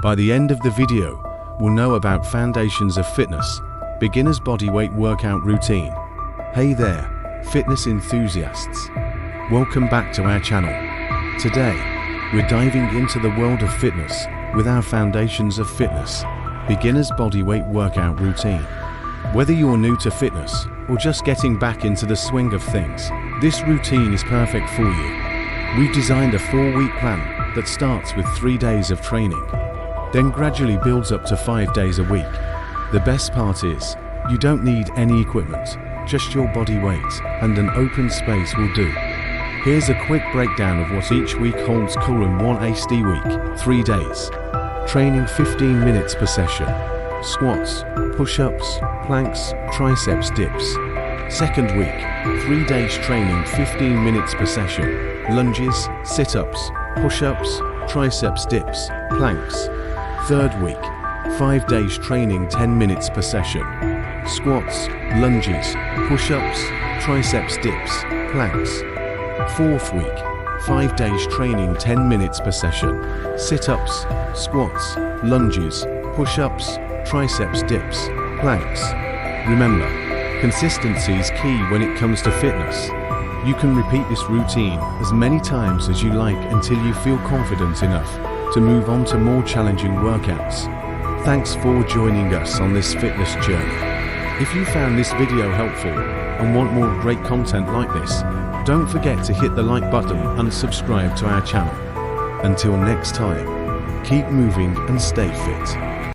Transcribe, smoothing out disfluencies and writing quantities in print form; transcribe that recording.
By the end of the video, we'll know about foundations of fitness, beginner's bodyweight workout routine. Hey there, fitness enthusiasts. Welcome back to our channel. Today, we're diving into the world of fitness with our foundations of fitness, beginner's bodyweight workout routine. Whether you're new to fitness or just getting back into the swing of things, this routine is perfect for you. We've designed a 4-week plan that starts with 3 days of training, then gradually builds up to 5 days a week. The best part is, you don't need any equipment, just your body weight and an open space will do. Here's a quick breakdown of what each week holds. Colon 1 HD week, 3 days. Training 15 minutes per session. Squats, push-ups, planks, triceps dips. Second week, 3 days training 15 minutes per session. Lunges, sit-ups, push-ups, triceps dips, planks. Third week, 5 days training 10 minutes per session. Squats, lunges, push-ups, triceps dips, planks. Fourth week, 5 days training 10 minutes per session. Sit-ups, squats, lunges, push-ups, triceps dips, planks. Remember, consistency is key when it comes to fitness. You can repeat this routine as many times as you like until you feel confident enough to move on to more challenging workouts. Thanks for joining us on this fitness journey. If you found this video helpful and want more great content like this, don't forget to hit the like button and subscribe to our channel. Until next time, keep moving and stay fit.